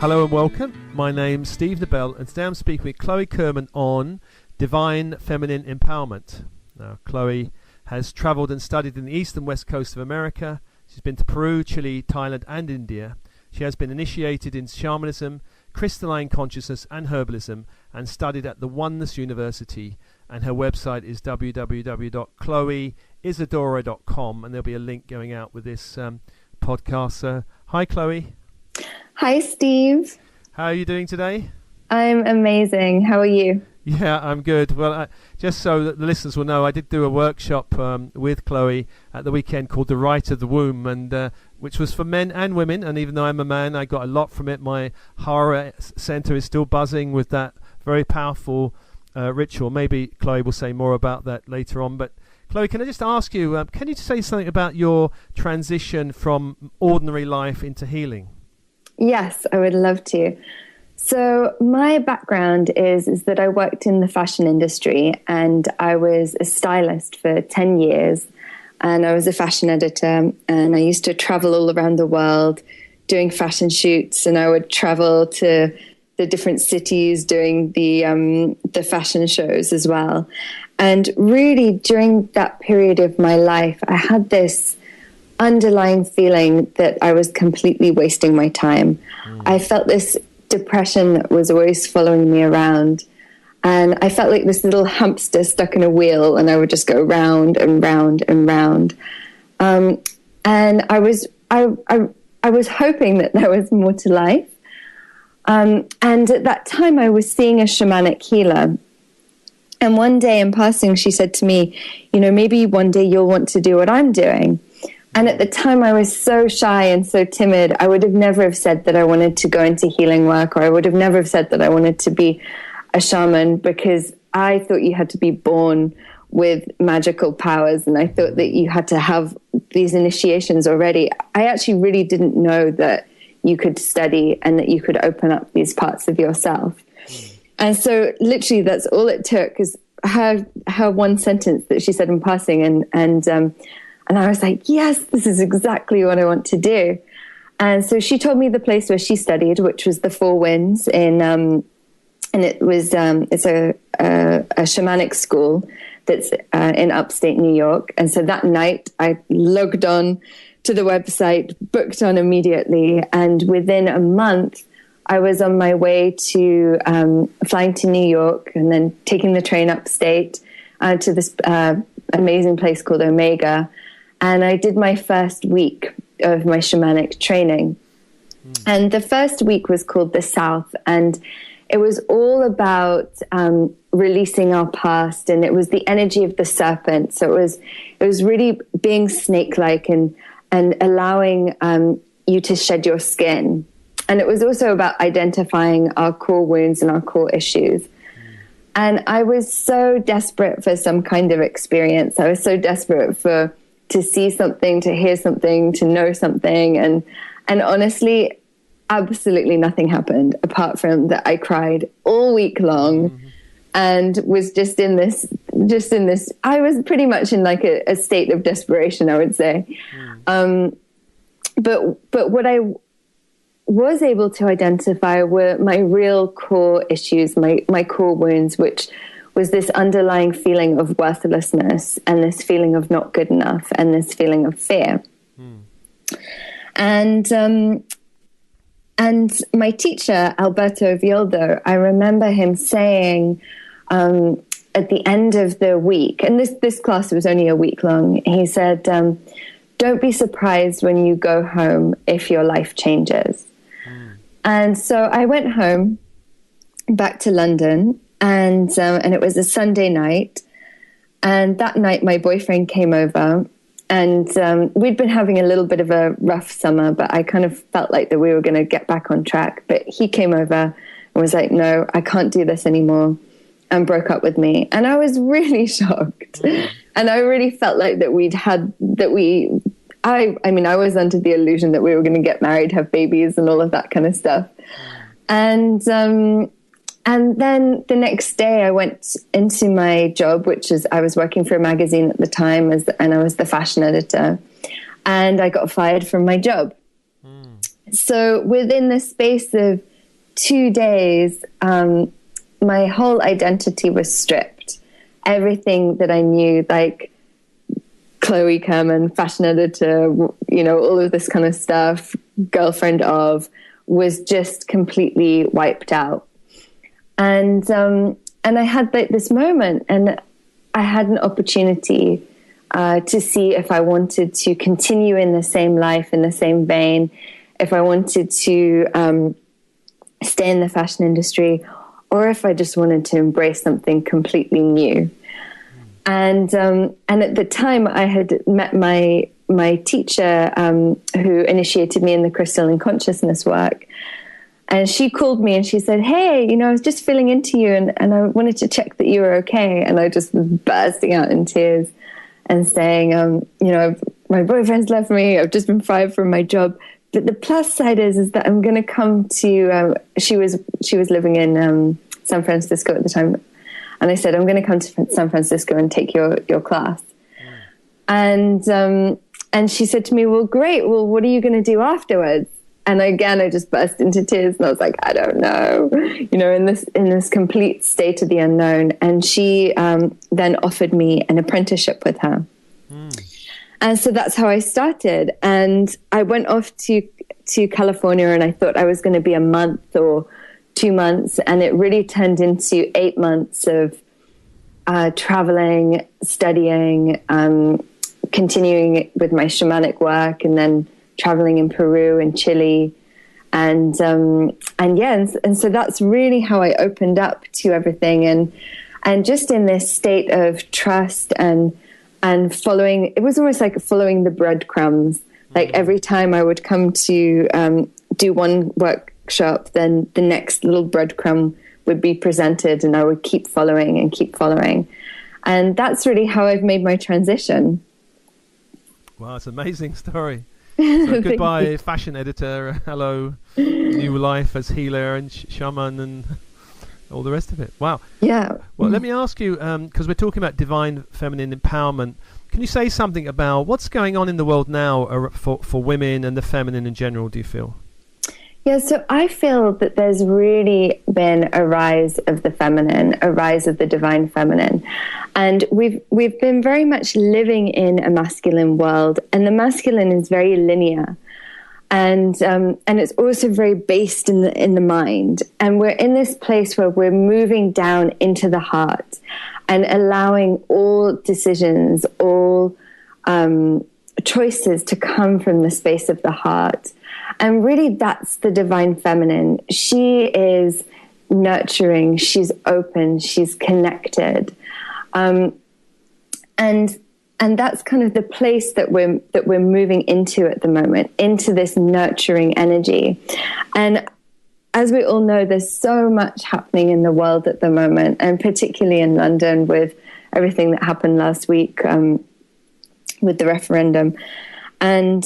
Hello and welcome. My name's Steve Nobel, and today I'm speaking with Chloe Kerman on divine feminine empowerment. Now, Chloe has travelled and studied in the east and west coast of America. She's been to Peru, Chile, Thailand and India. She has been initiated in Shamanism, Crystalline Consciousness and Herbalism, and studied at the Oneness University. And her website is www.chloeisidora.com, and there'll be a link going out with this podcast. Hi, Chloe. Hi, Steve. How are you doing today? I'm amazing. How are you? Yeah, I'm good. Well, just so that the listeners will know, I did do a workshop with Chloe at the weekend called The Rite of the Womb, and which was for men and women. And even though I'm a man, I got a lot from it. My Hara center is still buzzing with that very powerful ritual. Maybe Chloe will say more about that later on. But Chloe, can I just ask you, can you say something about your transition from ordinary life into healing? Yes, I would love to. So my background is that I worked in the fashion industry, and I was a stylist for 10 years, and I was a fashion editor, and I used to travel all around the world doing fashion shoots, and I would travel to the different cities doing the fashion shows as well. And really during that period of my life, I had this underlying feeling that I was completely wasting my time. I felt this depression that was always following me around, and I felt like this little hamster stuck in a wheel, and I would just go round and round and round. And I was hoping that there was more to life. And at that time, I was seeing a shamanic healer. And one day in passing, she said to me, you know, maybe one day you'll want to do what I'm doing. And at the time, I was so shy and so timid. I would have never have said that I wanted to go into healing work, or I would have never have said that I wanted to be a shaman, because I thought you had to be born with magical powers, and I thought that you had to have these initiations already. I actually really didn't know that you could study and that you could open up these parts of yourself. And so literally that's all it took, is her one sentence that she said in passing, and I was like, yes, this is exactly what I want to do. And so she told me the place where she studied, which was the Four Winds and it was it's a shamanic school that's in upstate New York. And so that night I logged on to the website, booked on immediately, and within a month I was on my way to flying to New York and then taking the train upstate to this amazing place called Omega. And I did my first week of my shamanic training. And the first week was called The South. And it was all about releasing our past. And it was the energy of the serpent. So it was really being snake-like and allowing you to shed your skin. And it was also about identifying our core wounds and our core issues. And I was so desperate for some kind of experience. I was so desperate to see something, to hear something, to know something. And honestly, absolutely nothing happened apart from that I cried all week long and was just in this, I was pretty much in like a state of desperation, I would say. But what I was able to identify were my real core issues, my core wounds, which was this underlying feeling of worthlessness and this feeling of not good enough and this feeling of fear. And my teacher, Alberto Violdo, I remember him saying at the end of the week, and this class was only a week long, he said, don't be surprised when you go home if your life changes. And so I went home back to London, and it was a Sunday night. And that night my boyfriend came over, and we'd been having a little bit of a rough summer, but I kind of felt like that we were going to get back on track. But he came over and was like, no, I can't do this anymore, and broke up with me. And I was really shocked. And I really felt like that I was under the illusion that we were going to get married, have babies and all of that kind of stuff. And then the next day I went into my job, which is I was working for a magazine at the time and I was the fashion editor, and I got fired from my job. So within the space of 2 days, my whole identity was stripped. Everything that I knew, like Chloe Kerman, fashion editor, all of this kind of stuff, girlfriend of, was just completely wiped out. And I had like this moment, and I had an opportunity to see if I wanted to continue in the same life, in the same vein, if I wanted to stay in the fashion industry, or if I just wanted to embrace something completely new. And at the time, I had met my teacher, who initiated me in the Crystalline Consciousness work. And she called me and she said, "Hey, I was just filling into you, and I wanted to check that you were okay." And I just was bursting out in tears and saying, my boyfriend's left me. I've just been fired from my job. But the plus side is that I'm going to come to, she was living in San Francisco at the time. And I said, "I'm going to come to San Francisco and take your class." And she said to me, "Well, great. Well, what are you going to do afterwards?" And again, I just burst into tears, and I was like, "I don't know," in this complete state of the unknown. And she then offered me an apprenticeship with her. And so that's how I started. And I went off to California, and I thought I was going to be a month or 2 months. And it really turned into 8 months of traveling, studying, continuing with my shamanic work, and then traveling in Peru and Chile. And so that's really how I opened up to everything. And just in this state of trust and following, it was almost like following the breadcrumbs. Like every time I would come to do one workshop, then the next little breadcrumb would be presented, and I would keep following and keep following. And that's really how I've made my transition. Wow, it's an amazing story. So goodbye, fashion editor. Hello, new life as healer and shaman and all the rest of it. Wow. Yeah. Well, let me ask you, because we're talking about divine feminine empowerment. Can you say something about what's going on in the world now for women and the feminine in general, do you feel? Yeah, so I feel that there's really been a rise of the feminine, a rise of the divine feminine. And we've been very much living in a masculine world, and the masculine is very linear. And it's also very based in the mind. And we're in this place where we're moving down into the heart and allowing all decisions, all choices to come from the space of the heart. And really, that's the divine feminine. She is nurturing, she's open, she's connected. And that's kind of the place that we're moving into at the moment, into this nurturing energy. And as we all know, there's so much happening in the world at the moment, and particularly in London with everything that happened last week with the referendum. And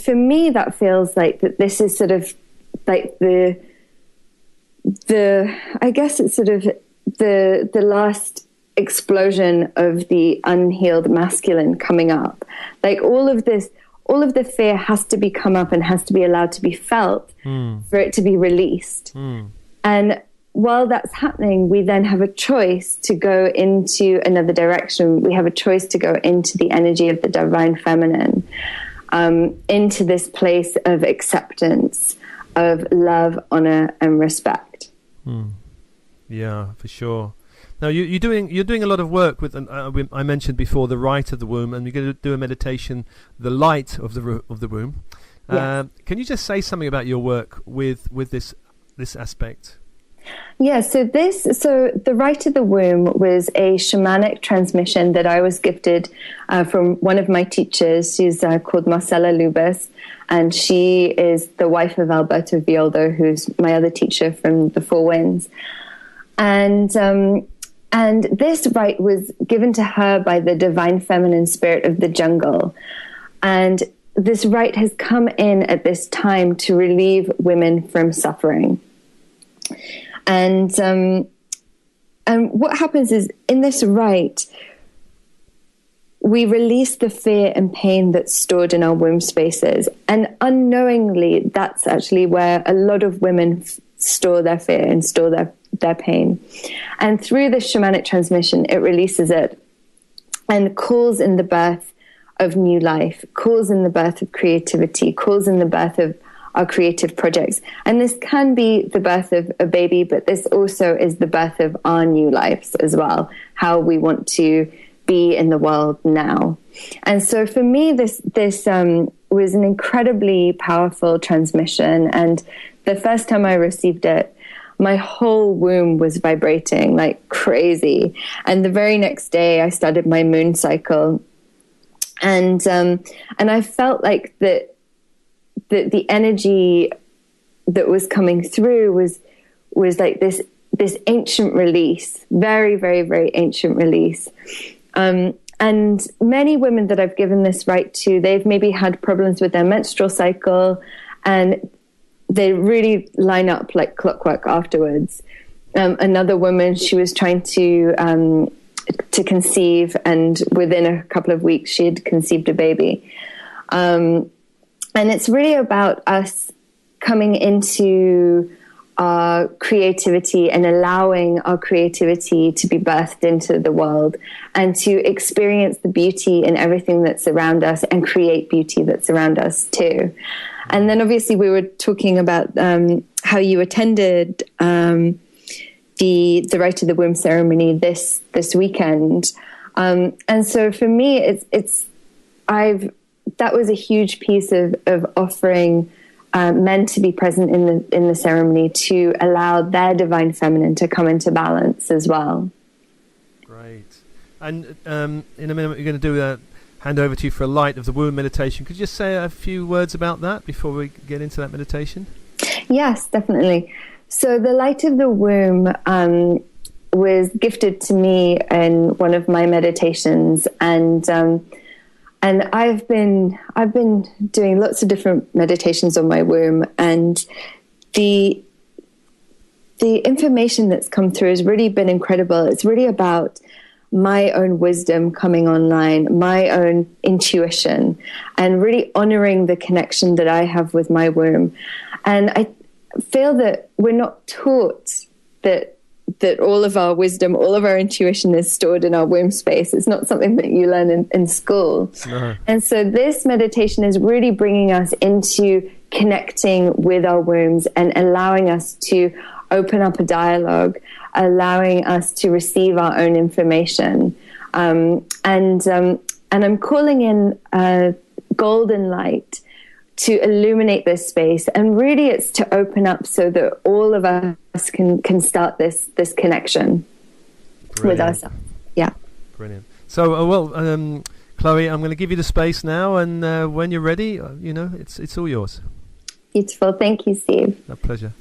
for me, that feels like that this is sort of like I guess it's sort of the last explosion of the unhealed masculine coming up. Like all of the fear has to be come up and has to be allowed to be felt for it to be released. And while that's happening, we then have a choice to go into another direction. We have a choice to go into the energy of the divine feminine, into this place of acceptance, of love, honor, and respect. Yeah, for sure. Now you're doing a lot of work with. I mentioned before the rite of the womb, and you're going to do a meditation, the light of the womb. Yes. Can you just say something about your work with this aspect? Yeah, so the rite of the womb was a shamanic transmission that I was gifted from one of my teachers. She's called Marcela Lubas, and she is the wife of Alberto Violdo, who's my other teacher from the Four Winds. And this rite was given to her by the divine feminine spirit of the jungle. And this rite has come in at this time to relieve women from suffering. And what happens is, in this rite, we release the fear and pain that's stored in our womb spaces. And unknowingly, that's actually where a lot of women store their fear and store their pain. And through the shamanic transmission, it releases it and calls in the birth of new life, calls in the birth of creativity, calls in the birth of our creative projects. And this can be the birth of a baby, but this also is the birth of our new lives as well, how we want to be in the world now. And so for me, this was an incredibly powerful transmission. And the first time I received it, my whole womb was vibrating like crazy. And the very next day I started my moon cycle. And I felt like that the energy that was coming through was like this ancient release, very, very, very ancient release. And many women that I've given this rite to, they've maybe had problems with their menstrual cycle, and they really line up like clockwork afterwards. Another woman, she was trying to conceive, and within a couple of weeks she had conceived a baby. And it's really about us coming into our creativity and allowing our creativity to be birthed into the world, and to experience the beauty in everything that's around us and create beauty that's around us too. And then obviously we were talking about how you attended the Rite of the Womb ceremony this weekend. And so for me, that was a huge piece of offering men to be present in the ceremony, to allow their divine feminine to come into balance as well. Great. And in a minute, we're going to do hand over to you for a Light of the Womb meditation. Could you just say a few words about that before we get into that meditation? Yes, definitely. So the Light of the Womb was gifted to me in one of my meditations, and I've been doing lots of different meditations on my womb, and the information that's come through has really been incredible. It's really about my own wisdom coming online, my own intuition, and really honoring the connection that I have with my womb. And I feel that we're not taught that all of our wisdom, all of our intuition is stored in our womb space. It's not something that you learn in school. No. And so this meditation is really bringing us into connecting with our wombs and allowing us to open up a dialogue, allowing us to receive our own information. And I'm calling in golden light to illuminate this space. And really it's to open up so that all of us can start this connection. Brilliant. With ourselves. Yeah. Brilliant. So, Chloe, I'm going to give you the space now, and when you're ready, it's all yours. Beautiful. Thank you, Steve. A pleasure.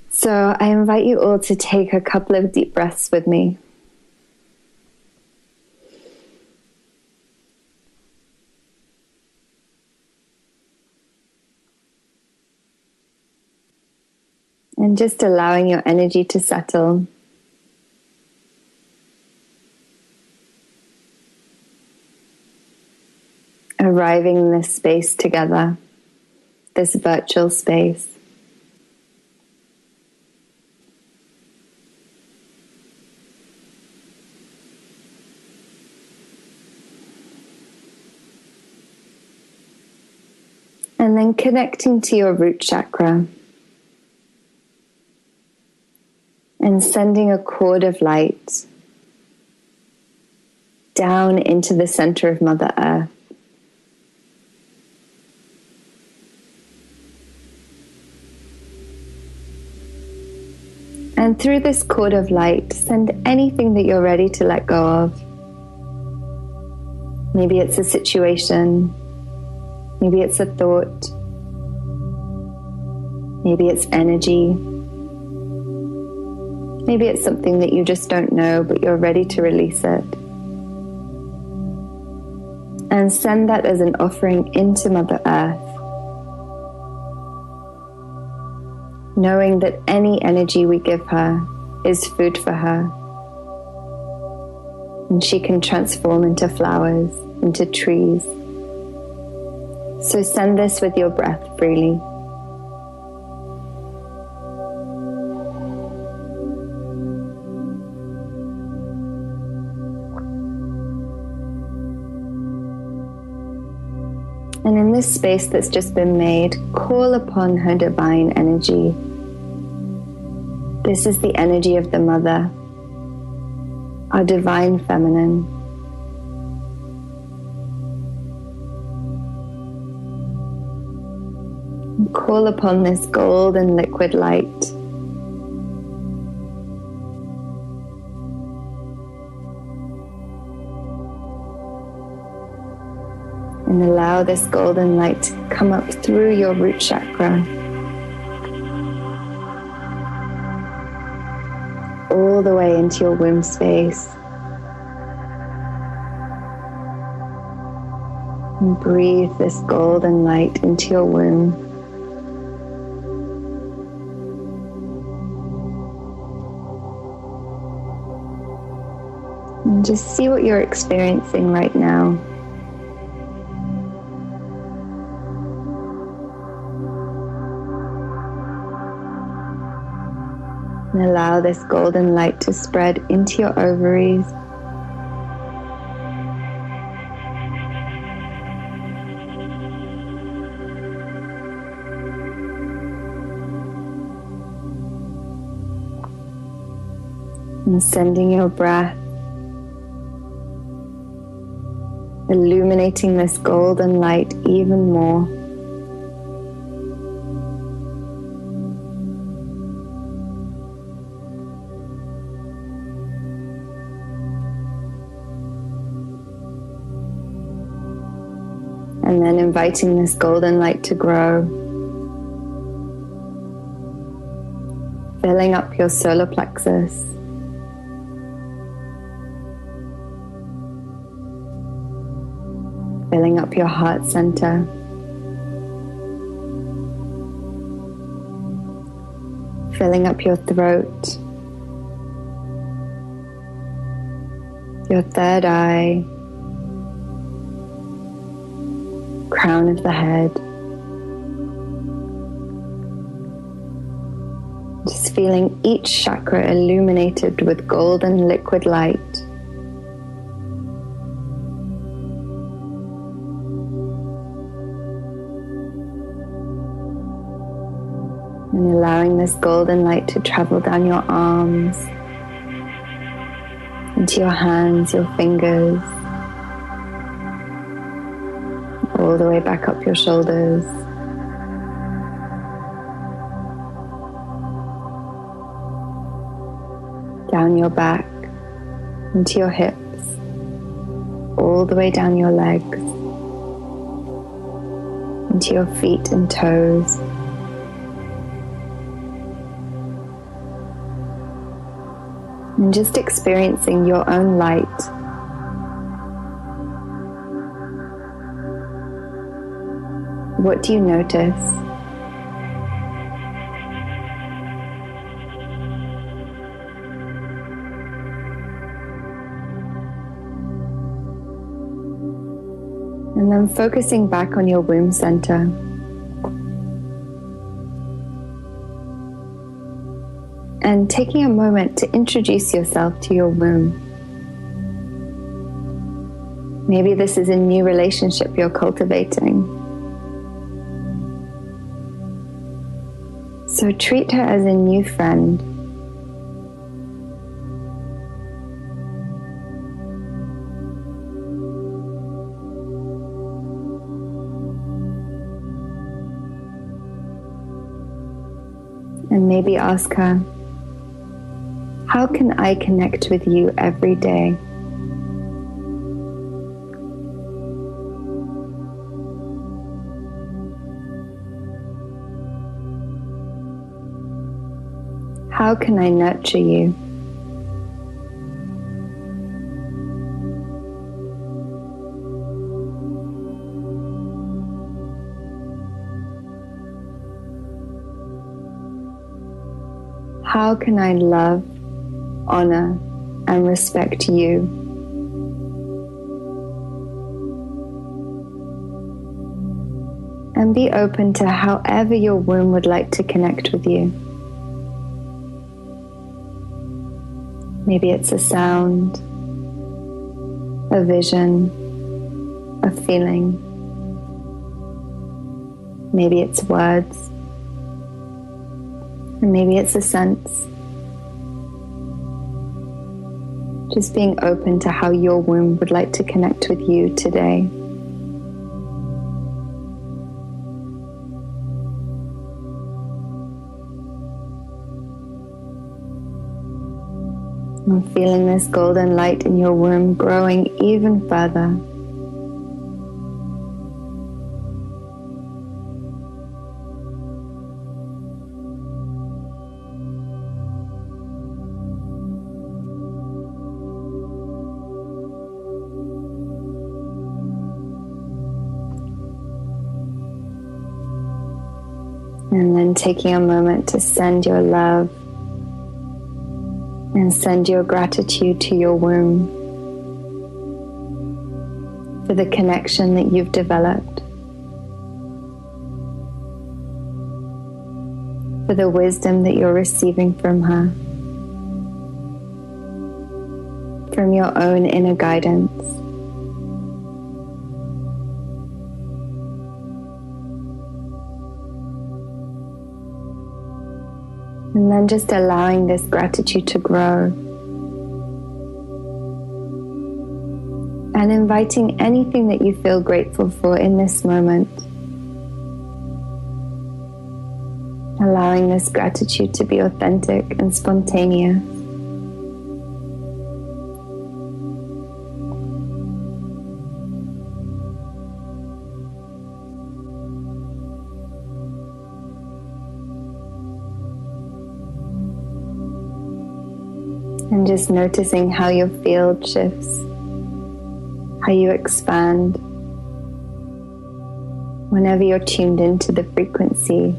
So I invite you all to take a couple of deep breaths with me. And just allowing your energy to settle. Arriving in this space together, this virtual space. And then connecting to your root chakra. And sending a cord of light down into the center of Mother Earth. And through this cord of light, send anything that you're ready to let go of. Maybe it's a situation. Maybe it's a thought. Maybe it's energy. Maybe it's something that you just don't know, but you're ready to release it. And send that as an offering into Mother Earth, knowing that any energy we give her is food for her. and she can transform into flowers, into trees. So send this with your breath freely. And in this space that's just been made, call upon her divine energy. This is the energy of the Mother, our divine feminine. And call upon this golden liquid light. And allow this golden light to come up through your root chakra, all the way into your womb space. And breathe this golden light into your womb. And just see what you're experiencing right now. And allow this golden light to spread into your ovaries. And sending your breath, illuminating this golden light even more. And then inviting this golden light to grow, filling up your solar plexus, filling up your heart center, filling up your throat, your third eye, crown of the head. Just feeling each chakra illuminated with golden liquid light. And allowing this golden light to travel down your arms, into your hands, your fingers, all the way back up your shoulders, down your back, into your hips, all the way down your legs, into your feet and toes. And just experiencing your own light. What do you notice? And then focusing back on your womb center. And taking a moment to introduce yourself to your womb. Maybe this is a new relationship you're cultivating. So treat her as a new friend. And maybe ask her, how can I connect with you every day? How can I nurture you? How can I love, honor, and respect you? And be open to however your womb would like to connect with you. Maybe it's a sound, a vision, a feeling. Maybe it's words, and maybe it's a sense. Just being open to how your womb would like to connect with you today. And feeling this golden light in your womb growing even further. And then taking a moment to send your love and send your gratitude to your womb for the connection that you've developed, for the wisdom that you're receiving from her, from your own inner guidance. And then just allowing this gratitude to grow. And inviting anything that you feel grateful for in this moment. Allowing this gratitude to be authentic and spontaneous. And just noticing how your field shifts, how you expand whenever you're tuned into the frequency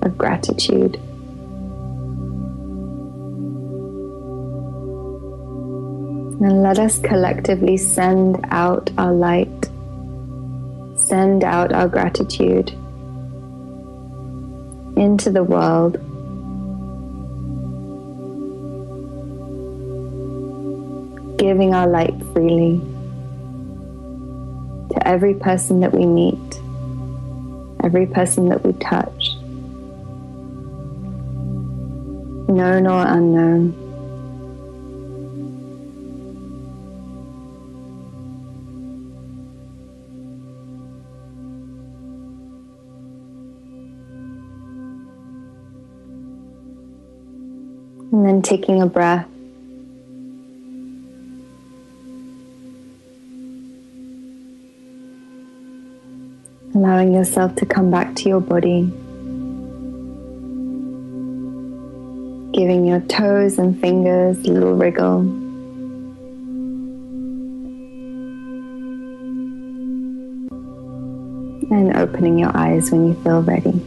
of gratitude. And let us collectively send out our light, send out our gratitude into the world. Giving our light freely to every person that we meet, every person that we touch, known or unknown. And then taking a breath. Allowing yourself to come back to your body. Giving your toes and fingers a little wriggle. And opening your eyes when you feel ready.